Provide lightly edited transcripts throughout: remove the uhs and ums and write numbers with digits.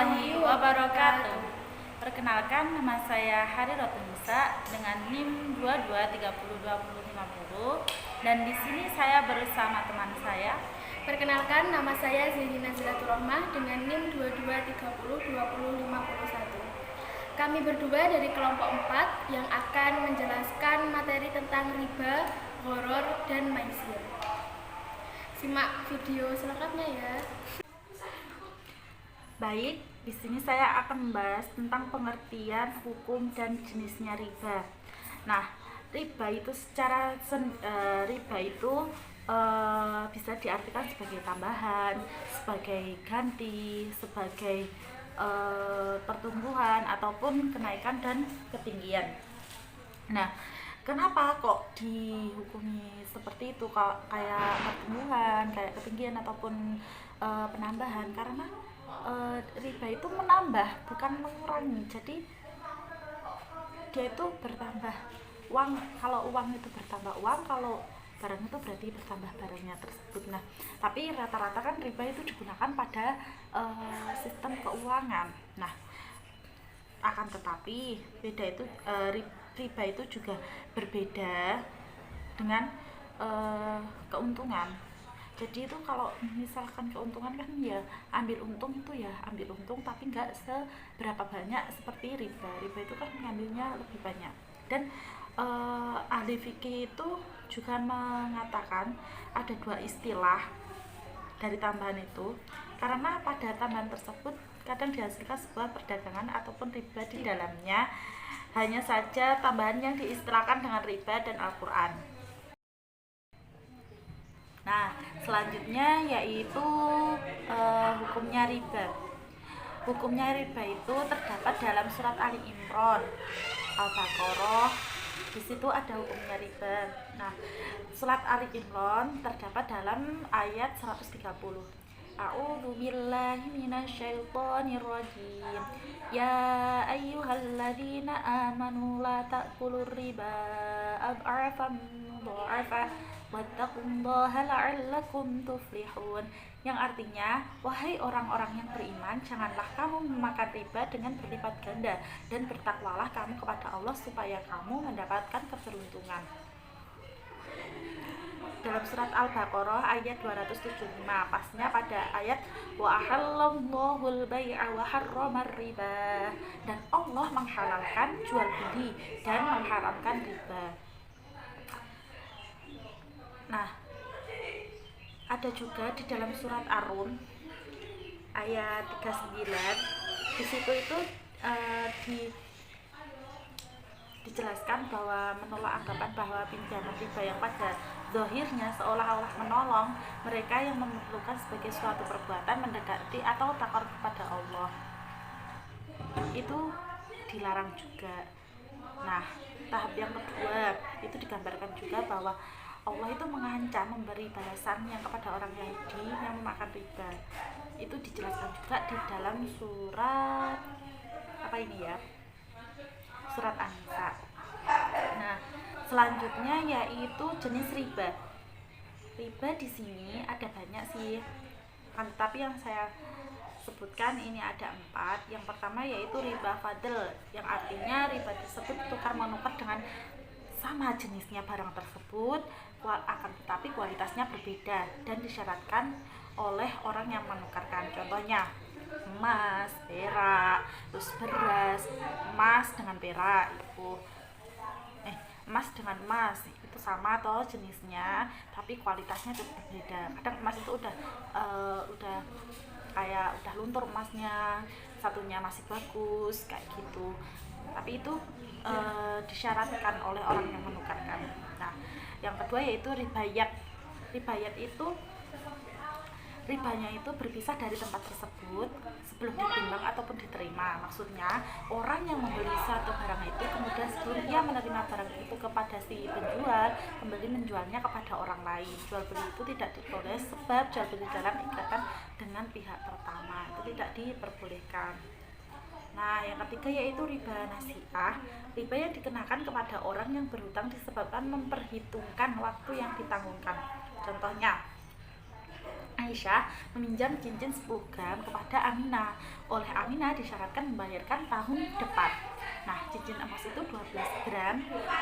warahmatullahi wabarakatuh. Perkenalkan, nama saya Hari Rotunisa dengan NIM 22302050 dan di sini saya bersama teman saya. Perkenalkan, nama saya Zainina Zilaturahmah dengan NIM 22302051. Kami berdua dari kelompok 4 yang akan menjelaskan materi tentang riba, gharar, dan maisir. Simak video selengkapnya ya. Baik, di sini saya akan membahas tentang pengertian, hukum, dan jenisnya riba. Nah, riba itu bisa diartikan sebagai tambahan, sebagai ganti, sebagai pertumbuhan ataupun kenaikan dan ketinggian. Nah, kenapa kok dihukumi seperti itu, kayak pertumbuhan, kayak ketinggian ataupun penambahan? Karena riba itu menambah, bukan mengurangi. Jadi dia itu bertambah uang. Kalau uang itu bertambah uang, kalau barang itu berarti bertambah barangnya tersebut. Nah, tapi rata-rata kan riba itu digunakan pada sistem keuangan. Nah, akan tetapi beda itu riba itu juga berbeda dengan keuntungan. Jadi itu kalau misalkan keuntungan kan ya ambil untung, tapi nggak seberapa banyak seperti riba. Riba itu kan mengambilnya lebih banyak. Dan ahli fikih itu juga mengatakan ada dua istilah dari tambahan itu, karena pada tambahan tersebut kadang dihasilkan sebuah perdagangan ataupun riba di dalamnya. Hanya saja tambahan yang diistilahkan dengan riba dan Al-Quran. Nah, selanjutnya yaitu hukumnya riba. Hukumnya riba itu terdapat dalam surat Ali Imran, Al-Baqarah. Di situ ada hukumnya riba. Nah, surat Ali Imran terdapat dalam ayat 130. A'udzu billahi minasyaitonir rajim. Ya ayyuhalladzina amanu la ta'kulur riba ad'afan mudha'afa wattaqullaha la'allakum tuflihun. Yang artinya, wahai orang-orang yang beriman, janganlah kamu memakan riba dengan berlipat ganda, dan bertakwalah kamu kepada Allah supaya kamu mendapatkan keberuntungan. Dalam surat Al-Baqarah ayat 275, pasnya pada ayat wa ahallallahu al-bai'a wa harramar riba, dan Allah menghalalkan jual beli dan mengharamkan riba. Nah, ada juga di dalam surat Ar-Rum ayat 39. Di situ itu dijelaskan bahwa menolak anggapan bahwa pinjaman riba yang pada zahirnya seolah-olah menolong mereka yang memerlukan sebagai suatu perbuatan mendekati atau takor kepada Allah, itu dilarang juga. Nah, tahap yang kedua itu digambarkan juga bahwa Allah itu mengancam memberi balasan yang kepada orang Yahudi yang memakan riba. Itu dijelaskan juga di dalam surat surat An-Nisa. Nah, selanjutnya yaitu jenis riba. Riba di sini ada banyak sih, tapi yang saya sebutkan ini ada 4. Yang pertama yaitu riba fadl, yang artinya riba tersebut tukar menukar dengan sama jenisnya barang tersebut, akan tetapi kualitasnya berbeda dan disyaratkan oleh orang yang menukarkan. Contohnya emas, perak, terus beras, emas dengan perak itu emas dengan emas itu sama toh jenisnya, tapi kualitasnya itu berbeda. Kadang emas itu udah luntur emasnya, satunya masih bagus kayak gitu, tapi itu disyaratkan oleh orang yang menukarkan. Nah, yang kedua yaitu ribayat. Ribayat itu ribanya itu berpisah dari tempat tersebut sebelum ditimbang ataupun diterima. Maksudnya, orang yang membeli satu barang itu kemudian sebelum ia menerima barang itu kepada si penjual, kembali menjualnya kepada orang lain. Jual beli itu tidak diboleh sebab jual beli dalam ikatan dengan pihak pertama itu tidak diperbolehkan. Nah, yang ketiga yaitu riba nasi'ah. Riba yang dikenakan kepada orang yang berhutang disebabkan memperhitungkan waktu yang ditanggungkan. Contohnya, Aisyah meminjam cincin 10 gram kepada Aminah. Oleh Aminah disyaratkan membayarkan tahun depan. Nah, cincin emas itu 12 gram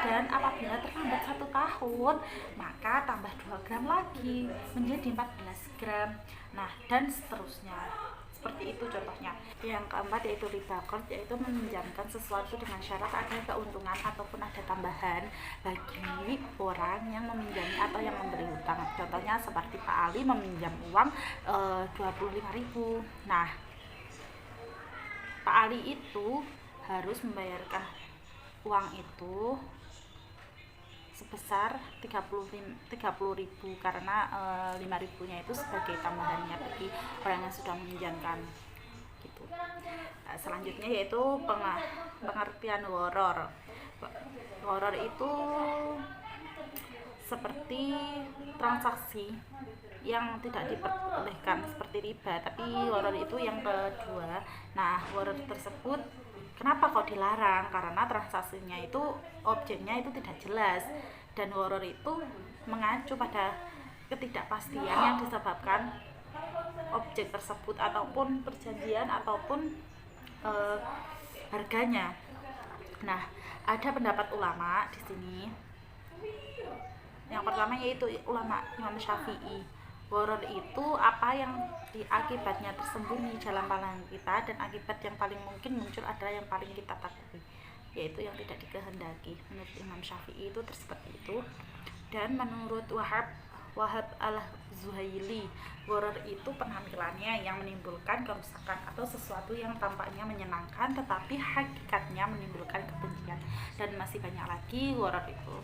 dan apabila terlambat 1 tahun, maka tambah 2 gram lagi menjadi 14 gram. Nah, dan seterusnya. Seperti itu contohnya. Yang keempat yaitu riba qard, yaitu meminjamkan sesuatu dengan syarat ada keuntungan ataupun ada tambahan bagi orang yang meminjami atau yang memberi utang. Contohnya seperti Pak Ali meminjam uang 25.000. Nah, Pak Ali itu harus membayarkan uang itu sebesar 30.000 karena 5.000-nya itu sebagai tambahannya bagi orang yang sudah meminjamkan gitu. Nah, selanjutnya yaitu pengertian gharar. Gharar itu seperti transaksi yang tidak diperbolehkan seperti riba, tapi gharar itu yang kedua. Nah, gharar tersebut kenapa kok dilarang? Karena transaksinya itu, objeknya itu tidak jelas, dan gharar itu mengacu pada ketidakpastian yang disebabkan objek tersebut ataupun perjanjian ataupun harganya. Nah, ada pendapat ulama di sini. Yang pertama yaitu ulama Imam Syafi'i. Gharar itu apa yang akibatnya tersembunyi dalam pandangan kita, dan akibat yang paling mungkin muncul adalah yang paling kita takuti, yaitu yang tidak dikehendaki. Menurut Imam Syafi'i itu seperti itu. Dan menurut Wahab al-Zuhaili, gharar itu penampilannya yang menimbulkan kerusakan atau sesuatu yang tampaknya menyenangkan tetapi hakikatnya menimbulkan kebencian. Dan masih banyak lagi gharar itu.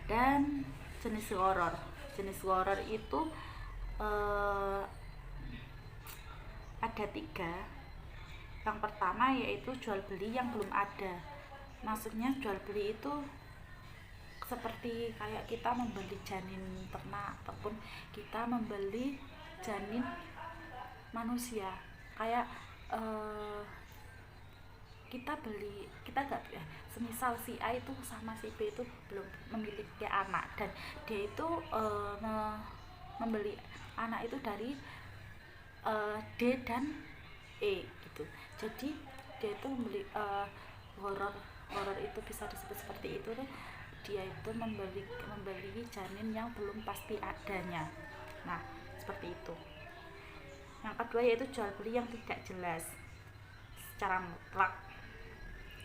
Dan jenis gharar itu ada 3. Yang pertama yaitu jual beli yang belum ada. Maksudnya jual beli itu seperti kayak kita membeli janin ternak ataupun kita membeli janin manusia. Kayak kita nggak, semisal si A itu sama si B itu belum memiliki anak, dan dia itu membeli anak itu dari D dan E gitu. Jadi dia itu membeli gharar itu bisa disebut seperti itu tuh, dia itu membeli janin yang belum pasti adanya. Nah, seperti itu. Yang kedua yaitu jual beli yang tidak jelas secara mutlak.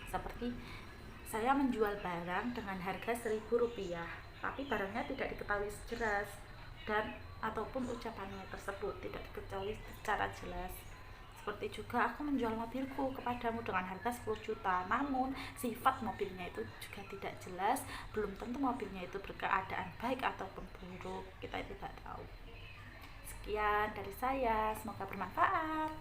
Seperti saya menjual barang dengan harga Rp1.000, tapi barangnya tidak diketahui jelas dan ataupun ucapannya tersebut tidak diketahui secara jelas. Seperti juga aku menjual mobilku kepadamu dengan harga 10 juta, namun sifat mobilnya itu juga tidak jelas, belum tentu mobilnya itu berkeadaan baik ataupun buruk, kita tidak tahu. Sekian dari saya, semoga bermanfaat.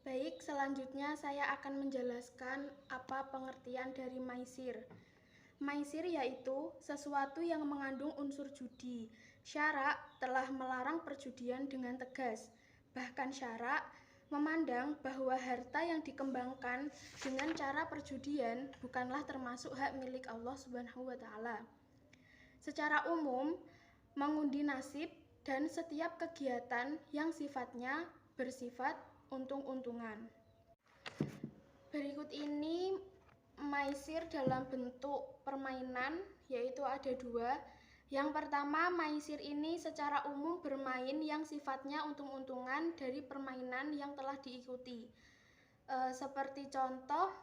Baik, selanjutnya saya akan menjelaskan apa pengertian dari maisir. Maisir yaitu sesuatu yang mengandung unsur judi. Syara telah melarang perjudian dengan tegas. Bahkan syara memandang bahwa harta yang dikembangkan dengan cara perjudian bukanlah termasuk hak milik Allah Subhanahu wa taala. Secara umum, mengundi nasib dan setiap kegiatan yang sifatnya bersifat untung-untungan. Berikut ini maisir dalam bentuk permainan, yaitu ada 2. Yang pertama, maisir ini secara umum bermain yang sifatnya untung-untungan dari permainan yang telah diikuti. Seperti contoh,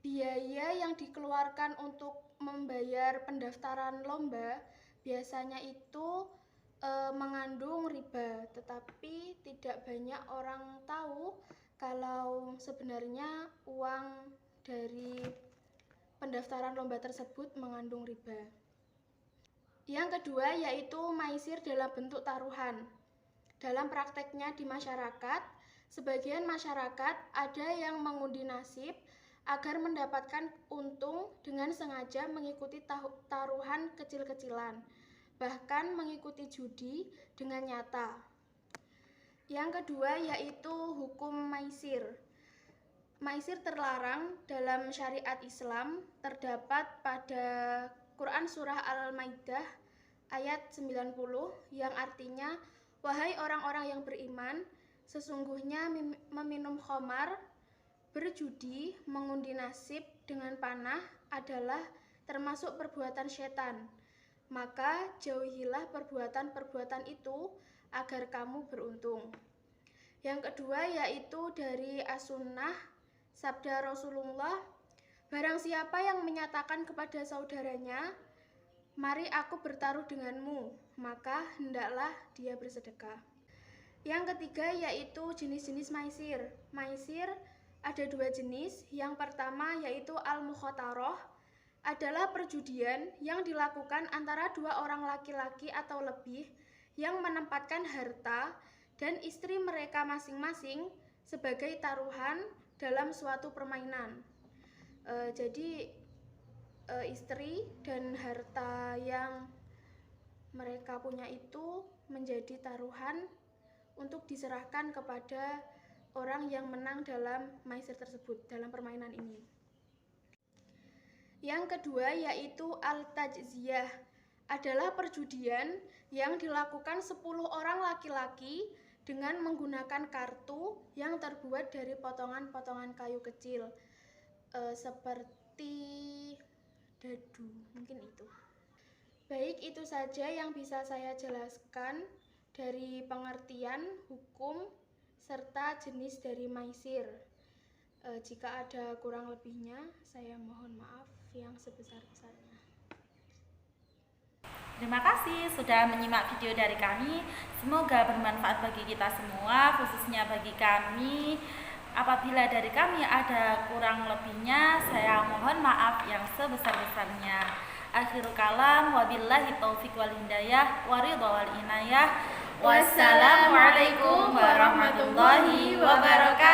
biaya yang dikeluarkan untuk membayar pendaftaran lomba biasanya itu mengandung riba, tetapi tidak banyak orang tahu kalau sebenarnya uang dari pendaftaran lomba tersebut mengandung riba. Yang kedua yaitu maisir dalam bentuk taruhan. Dalam prakteknya di masyarakat, sebagian masyarakat ada yang mengundi nasib agar mendapatkan untung dengan sengaja mengikuti taruhan kecil-kecilan, bahkan mengikuti judi dengan nyata. Yang kedua yaitu hukum maisir. Maisir terlarang dalam syariat Islam, terdapat pada Quran Surah Al-Maidah ayat 90 yang artinya, wahai orang-orang yang beriman, sesungguhnya meminum khamar, berjudi, mengundi nasib dengan panah adalah termasuk perbuatan setan. Maka jauhilah perbuatan-perbuatan itu agar kamu beruntung. Yang kedua yaitu dari As-Sunnah, sabda Rasulullah, barang siapa yang menyatakan kepada saudaranya, mari aku bertaruh denganmu, maka hendaklah dia bersedekah. Yang ketiga yaitu jenis-jenis maisir. Maisir ada 2 jenis. Yang pertama yaitu al-mukhatarah, adalah perjudian yang dilakukan antara 2 orang laki-laki atau lebih yang menempatkan harta dan istri mereka masing-masing sebagai taruhan dalam suatu permainan. Jadi istri dan harta yang mereka punya itu menjadi taruhan untuk diserahkan kepada orang yang menang dalam maisir tersebut, dalam permainan ini. Yang kedua yaitu al-tajziyah, adalah perjudian yang dilakukan 10 orang laki-laki dengan menggunakan kartu yang terbuat dari potongan-potongan kayu kecil, seperti dadu, mungkin itu. Baik, itu saja yang bisa saya jelaskan dari pengertian, hukum, serta jenis dari maisir. Jika ada kurang lebihnya, saya mohon maaf yang sebesar-besarnya. Terima kasih sudah menyimak video dari kami. Semoga bermanfaat bagi kita semua, khususnya bagi kami. Apabila dari kami ada kurang lebihnya, saya mohon maaf yang sebesar-besarnya. Akhirul kalam, wabillahi taufiq wal hidayah, waridha wal inayah. Wassalamualaikum warahmatullahi wabarakatuh.